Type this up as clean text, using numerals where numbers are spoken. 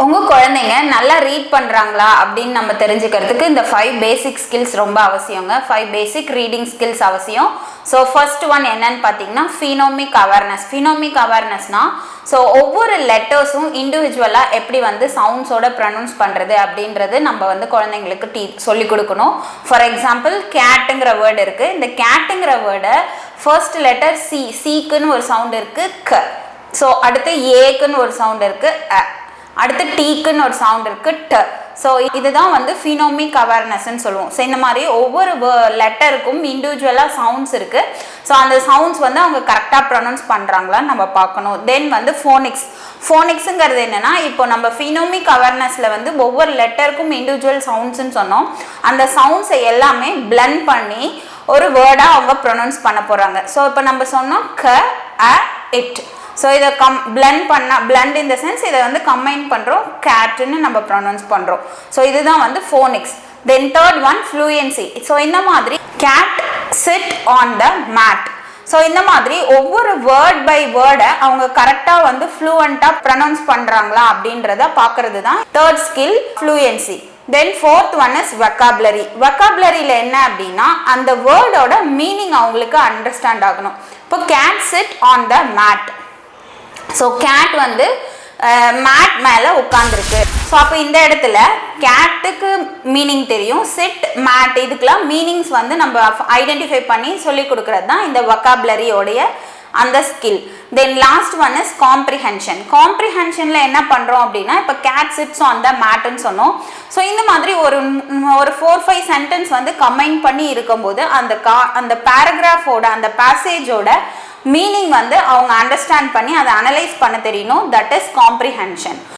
உங்கள் குழந்தைங்க நல்லா ரீட் பண்ணுறாங்களா அப்படின்னு நம்ம தெரிஞ்சுக்கிறதுக்கு இந்த 5 பேசிக் ஸ்கில்ஸ் ரொம்ப அவசியங்க. 5 பேசிக் ரீடிங் ஸ்கில்ஸ் அவசியம். ஸோ ஃபர்ஸ்ட் ஒன் என்னன்னு பார்த்தீங்கன்னா ஃபினோமிக் அவேர்னஸ். ஃபினோமிக் அவேர்னஸ்னா ஸோ ஒவ்வொரு லெட்டர்ஸும் இண்டிவிஜுவலாக எப்படி வந்து சவுண்ட்ஸோட ப்ரொனவுன்ஸ் பண்ணுறது அப்படின்றது நம்ம வந்து குழந்தைங்களுக்கு சொல்லிக் கொடுக்கணும். ஃபார் எக்ஸாம்பிள் கேட்டுங்கிற வேர்டு இருக்குது. இந்த கேட்டுங்கிற வேர்டை ஃபர்ஸ்ட் லெட்டர் சிக்குன்னு ஒரு சவுண்ட் இருக்குது க. ஸோ அடுத்து ஏக்குன்னு ஒரு சவுண்ட் இருக்குது அ. அடுத்து டீக்குன்னு ஒரு சவுண்ட் இருக்குது ட. ஸோ இதுதான் வந்து ஃபினோமிக் அவேர்னஸ்ன்னு சொல்லுவோம். ஸோ இந்த மாதிரி ஒவ்வொரு லெட்டருக்கும் இண்டிவிஜுவலாக சவுண்ட்ஸ் இருக்குது. ஸோ அந்த சவுண்ட்ஸ் வந்து அவங்க கரெக்டாக ப்ரொனவுன்ஸ் பண்ணுறாங்களான்னு நம்ம பார்க்கணும். தென் வந்து ஃபோனிக்ஸ். ஃபோனிக்ஸுங்கிறது என்னென்னா, இப்போ நம்ம ஃபினோமிக் அவேர்னஸில் வந்து ஒவ்வொரு லெட்டருக்கும் இண்டிவிஜுவல் சவுண்ட்ஸ்ன்னு சொன்னோம். அந்த சவுண்ட்ஸை எல்லாமே பிளெண்ட் பண்ணி ஒரு வேர்டாக அவங்க ப்ரொனவுன்ஸ் பண்ண போகிறாங்க. ஸோ இப்போ நம்ம சொன்னோம் க அ இட். ஸோ இதை பிளண்ட் இன் த சென்ஸ் இதை வந்து கம்பைன் பண்ணுறோம், கேட்டுன்னு நம்ம ப்ரொனவுன்ஸ் பண்ணுறோம். ஸோ இதுதான் வந்து phonics. Then third one fluency. So இந்த மாதிரி cat sit on the mat. So இந்த மாதிரி ஒவ்வொரு வேர்ட் பை வேர்டை அவங்க கரெக்டாக வந்து ஃப்ளூவெண்ட்டாக ப்ரொனவுன்ஸ் பண்ணுறாங்களா அப்படின்றத பார்க்கறது தான் third skill fluency. Then fourth one is vocabulary. வெக்காபுலரியில் என்ன அப்படின்னா அந்த வேர்டோட மீனிங் அவங்களுக்கு அண்டர்ஸ்டாண்ட் ஆகணும். இப்போ cat sit on the mat. So cat வந்து மேட் மேலே உட்காந்துருக்கு. ஸோ அப்போ இந்த இடத்துல கேட்டுக்கு மீனிங் தெரியும், சிட் மேட் இதுக்கெலாம் மீனிங்ஸ் வந்து நம்ம ஐடென்டிஃபை பண்ணி சொல்லி கொடுக்குறது தான் இந்த வொக்காபுலரியோடைய அந்த skill. Then last one is comprehension. காம்ப்ரிஹென்ஷனில் என்ன பண்ணுறோம் அப்படின்னா, இப்போ கேட் சிட்ஸ் ஆன் த மேட்டுன்னு சொன்னோம். ஸோ இந்த மாதிரி ஒரு 4-5 சென்டென்ஸ் வந்து கம்பைன் பண்ணி இருக்கும்போது அந்த பேராகிராஃபோட அந்த பேசேஜோட மீனிங் வந்து அவங்க அண்டர்ஸ்டாண்ட் பண்ணி அதை அனலைஸ் பண்ண தெரியணும். That is comprehension.